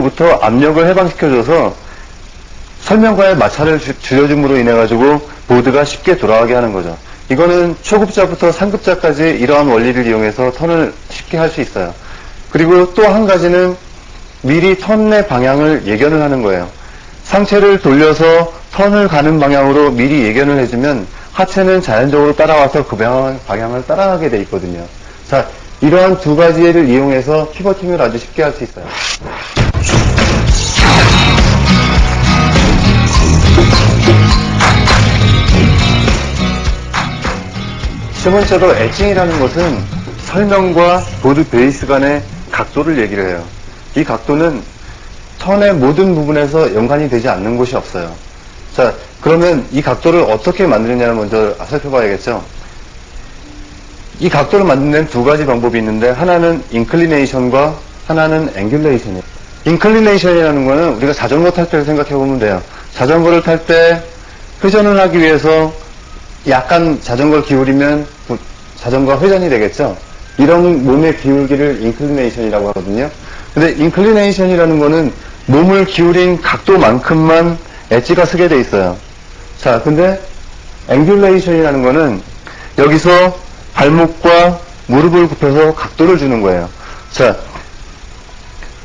부터 압력을 해방시켜줘서 설명과의 마찰을 줄여줌으로 인해 가지고 보드가 쉽게 돌아가게 하는 거죠. 이거는 초급자부터 상급자까지 이러한 원리를 이용해서 턴을 쉽게 할 수 있어요. 그리고 또 한 가지는 미리 턴의 방향을 예견을 하는 거예요. 상체를 돌려서 턴을 가는 방향으로 미리 예견을 해주면 하체는 자연적으로 따라와서 그 방향을 따라가게 돼 있거든요. 자, 이러한 두 가지를 이용해서 피버팅을 아주 쉽게 할 수 있어요. 세 번째로 엣징이라는 것은 설명과 보드 베이스 간의 각도를 얘기를 해요. 이 각도는 턴의 모든 부분에서 연관이 되지 않는 곳이 없어요. 자, 그러면 이 각도를 어떻게 만드느냐를 먼저 살펴봐야겠죠. 이 각도를 만드는 데는 두 가지 방법이 있는데, 하나는 인클리네이션과 하나는 앵귤레이션이에요. 인클리네이션이라는 거는 우리가 자전거 탈 때를 생각해 보면 돼요. 자전거를 탈 때 회전을 하기 위해서 약간 자전거를 기울이면 자전거가 회전이 되겠죠. 이런 몸의 기울기를 인클리네이션이라고 하거든요. 근데 인클리네이션이라는 거는 몸을 기울인 각도만큼만 엣지가 서게 돼 있어요. 자, 근데 앵귤레이션이라는 거는 여기서 발목과 무릎을 굽혀서 각도를 주는 거예요. 자,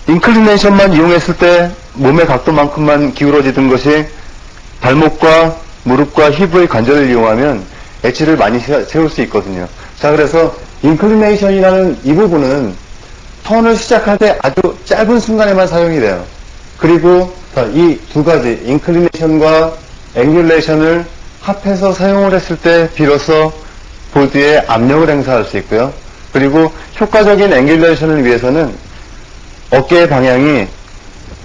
인클리네이션만 이용했을 때 몸의 각도만큼만 기울어지던 것이 발목과 무릎과 힙의 관절을 이용하면 엣지를 많이 세울 수 있거든요. 자, 그래서 인클리네이션이라는 이 부분은 턴을 시작할 때 아주 짧은 순간에만 사용이 돼요. 그리고 이 두 가지 인클리네이션과 앵귤레이션을 합해서 사용을 했을 때 비로소 보드에 압력을 행사할 수 있고요. 그리고 효과적인 앵귤레이션을 위해서는 어깨의 방향이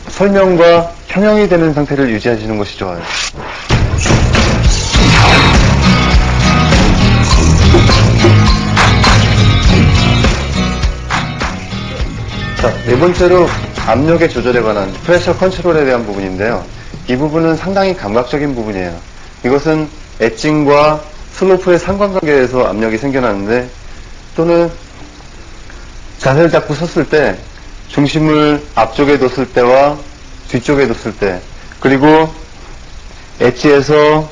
설명과 평형이 되는 상태를 유지하시는 것이 좋아요. 자, 네 번째로 압력의 조절에 관한 프레셔 컨트롤에 대한 부분인데요. 이 부분은 상당히 감각적인 부분이에요. 이것은 엣징과 슬로프의 상관관계에서 압력이 생겨나는데, 또는 자세를 잡고 섰을 때 중심을 앞쪽에 뒀을 때와 뒤쪽에 뒀을 때, 그리고 엣지에서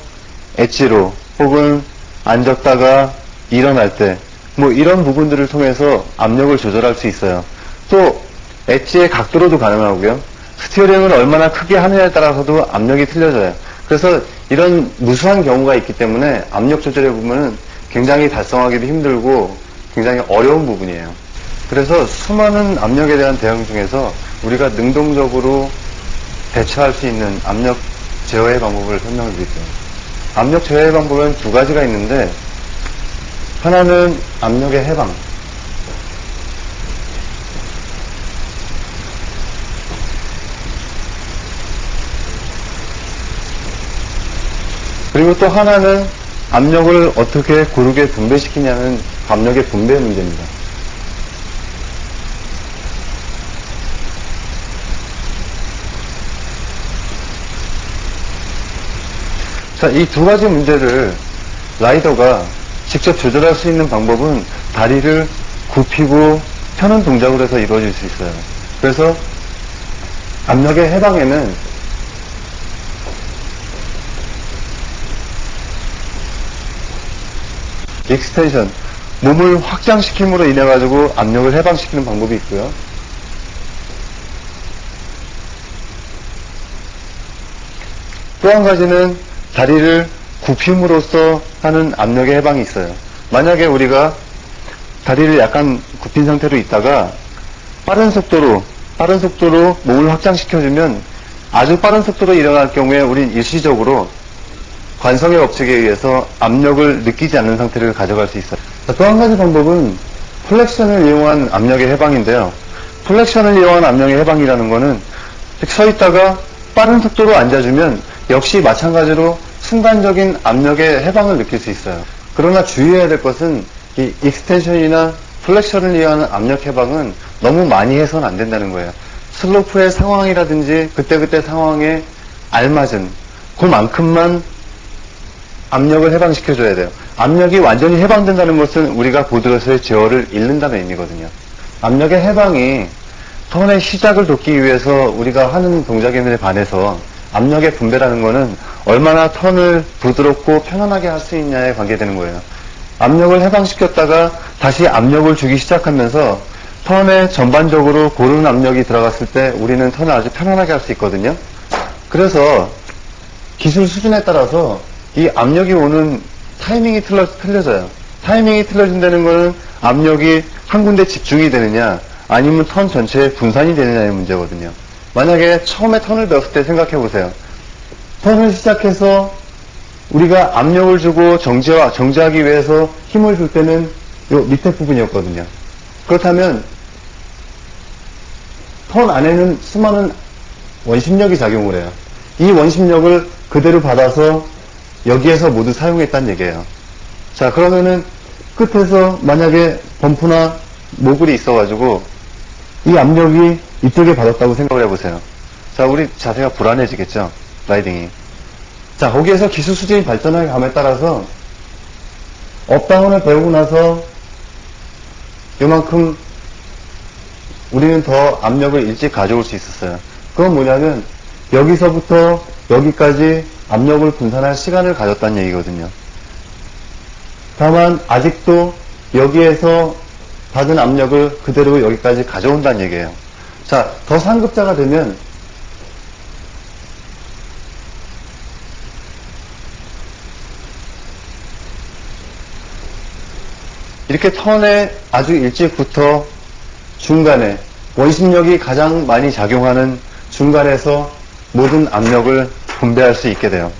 엣지로 혹은 앉았다가 일어날 때, 뭐 이런 부분들을 통해서 압력을 조절할 수 있어요. 또 엣지의 각도로도 가능하고요. 스티어링을 얼마나 크게 하느냐에 따라서도 압력이 틀려져요. 그래서 이런 무수한 경우가 있기 때문에 압력 조절의 부분은 굉장히 달성하기도 힘들고 굉장히 어려운 부분이에요. 그래서 수많은 압력에 대한 대응 중에서 우리가 능동적으로 대처할 수 있는 압력 제어의 방법을 설명을 드릴게요. 압력 제어의 방법은 두 가지가 있는데, 하나는 압력의 해방, 그리고 또 하나는 압력을 어떻게 고르게 분배시키냐는 압력의 분배 문제입니다. 자, 이 두 가지 문제를 라이더가 직접 조절할 수 있는 방법은 다리를 굽히고 펴는 동작으로 해서 이루어질 수 있어요. 그래서 압력의 해방에는 익스텐션, 몸을 확장시킴으로 인해 가지고 압력을 해방시키는 방법이 있고요. 또 한 가지는 다리를 굽힘으로써 하는 압력의 해방이 있어요. 만약에 우리가 다리를 약간 굽힌 상태로 있다가 빠른 속도로 몸을 확장시켜주면 아주 빠른 속도로 일어날 경우에 우린 일시적으로 관성의 법칙에 의해서 압력을 느끼지 않는 상태를 가져갈 수 있어요. 또 한 가지 방법은 플렉션을 이용한 압력의 해방인데요. 플렉션을 이용한 압력의 해방이라는 거는 서 있다가 빠른 속도로 앉아주면 역시 마찬가지로 순간적인 압력의 해방을 느낄 수 있어요. 그러나 주의해야 될 것은 이 익스텐션이나 플렉션을 이용한 압력 해방은 너무 많이 해서는 안 된다는 거예요. 슬로프의 상황이라든지 그때그때 상황에 알맞은 그만큼만 압력을 해방시켜줘야 돼요. 압력이 완전히 해방된다는 것은 우리가 보드에서의 제어를 잃는다는 의미거든요. 압력의 해방이 턴의 시작을 돕기 위해서 우리가 하는 동작에 반해서 압력의 분배라는 거는 얼마나 턴을 부드럽고 편안하게 할 수 있냐에 관계되는 거예요. 압력을 해방시켰다가 다시 압력을 주기 시작하면서 턴에 전반적으로 고른 압력이 들어갔을 때 우리는 턴을 아주 편안하게 할 수 있거든요. 그래서 기술 수준에 따라서 이 압력이 오는 타이밍이 틀려져요. 타이밍이 틀려진다는 거는 압력이 한 군데 집중이 되느냐 아니면 턴 전체에 분산이 되느냐의 문제거든요. 만약에 처음에 턴을 배웠을 때 생각해 보세요. 턴을 시작해서 우리가 압력을 주고 정지하기 위해서 힘을 줄 때는 요 밑에 부분이었거든요. 그렇다면 턴 안에는 수많은 원심력이 작용을 해요. 이 원심력을 그대로 받아서 여기에서 모두 사용했다는 얘기예요. 자, 그러면은 끝에서 만약에 범프나 모글이 있어가지고 이 압력이 이쪽에 받았다고 생각을 해보세요. 자, 우리 자세가 불안해지겠죠? 라이딩이. 자, 거기에서 기술 수준이 발전하게 감에 따라서 업다운을 배우고 나서 이만큼 우리는 더 압력을 일찍 가져올 수 있었어요. 그건 뭐냐면 여기서부터 여기까지 압력을 분산할 시간을 가졌다는 얘기거든요. 다만 아직도 여기에서 받은 압력을 그대로 여기까지 가져온다는 얘기예요. 자, 더 상급자가 되면 이렇게 턴에 아주 일찍부터 중간에 원심력이 가장 많이 작용하는 중간에서 모든 압력을 분배할 수 있게 돼요.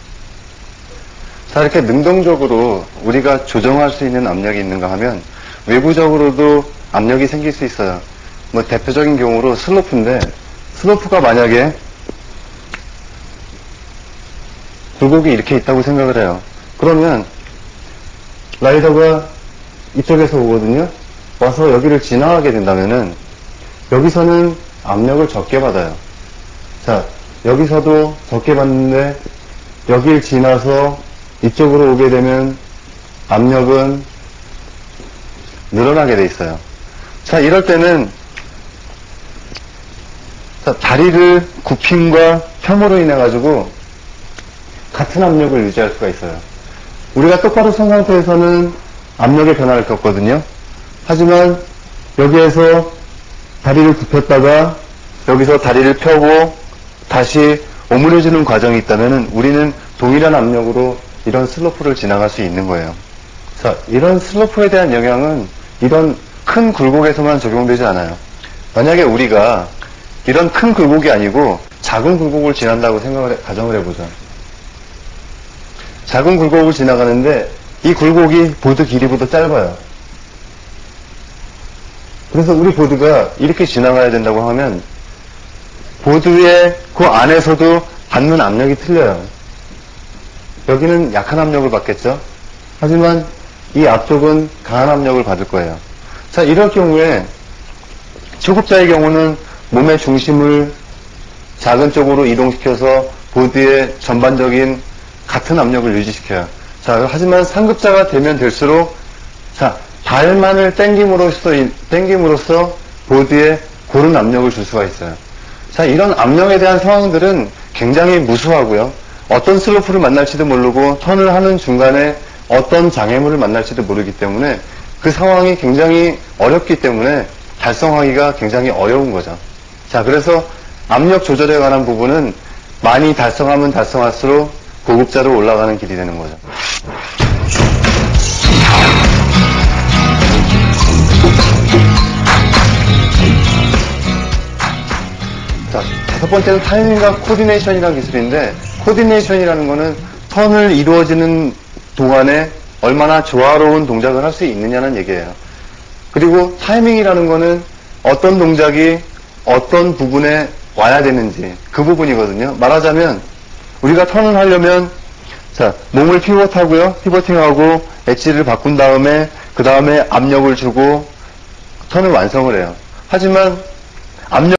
자, 이렇게 능동적으로 우리가 조정할 수 있는 압력이 있는가 하면 외부적으로도 압력이 생길 수 있어요. 뭐 대표적인 경우로 슬로프인데 슬로프가 만약에 굴곡이 이렇게 있다고 생각을 해요. 그러면 라이더가 이쪽에서 오거든요. 와서 여기를 지나가게 된다면은 여기서는 압력을 적게 받아요. 자, 여기서도 적게 받는데 여길 지나서 이쪽으로 오게 되면 압력은 늘어나게 돼 있어요. 자, 이럴 때는 자, 다리를 굽힘과 펴므로 인해 가지고 같은 압력을 유지할 수가 있어요. 우리가 똑바로 선 상태에서는 압력의 변화를 겪거든요. 하지만 여기에서 다리를 굽혔다가 여기서 다리를 펴고 다시 오므려지는 과정이 있다면 우리는 동일한 압력으로 이런 슬로프를 지나갈 수 있는 거예요. 자, 이런 슬로프에 대한 영향은 이런 큰 굴곡에서만 적용되지 않아요. 만약에 우리가 이런 큰 굴곡이 아니고 작은 굴곡을 지난다고 가정을 해보자. 작은 굴곡을 지나가는데 이 굴곡이 보드 길이보다 짧아요. 그래서 우리 보드가 이렇게 지나가야 된다고 하면 보드의 그 안에서도 받는 압력이 틀려요. 여기는 약한 압력을 받겠죠. 하지만 이 앞쪽은 강한 압력을 받을 거예요. 자, 이럴 경우에 초급자의 경우는 몸의 중심을 작은 쪽으로 이동시켜서 보드의 전반적인 같은 압력을 유지시켜요. 자, 하지만 상급자가 되면 될수록 자, 발만을 땡김으로써 보드에 고른 압력을 줄 수가 있어요. 자, 이런 압력에 대한 상황들은 굉장히 무수하고요. 어떤 슬로프를 만날지도 모르고 턴을 하는 중간에 어떤 장애물을 만날지도 모르기 때문에 그 상황이 굉장히 어렵기 때문에 달성하기가 굉장히 어려운 거죠. 자, 그래서 압력 조절에 관한 부분은 많이 달성하면 달성할수록 고급자로 올라가는 길이 되는 거죠. 자, 첫 번째는 타이밍과 코디네이션이라는 기술인데, 코디네이션이라는 거는 턴을 이루어지는 동안에 얼마나 조화로운 동작을 할 수 있느냐는 얘기예요. 그리고 타이밍이라는 거는 어떤 동작이 어떤 부분에 와야 되는지 그 부분이거든요. 말하자면 우리가 턴을 하려면 자, 몸을 피벗하고요. 피벗팅하고 엣지를 바꾼 다음에 그 다음에 압력을 주고 턴을 완성을 해요. 하지만 압력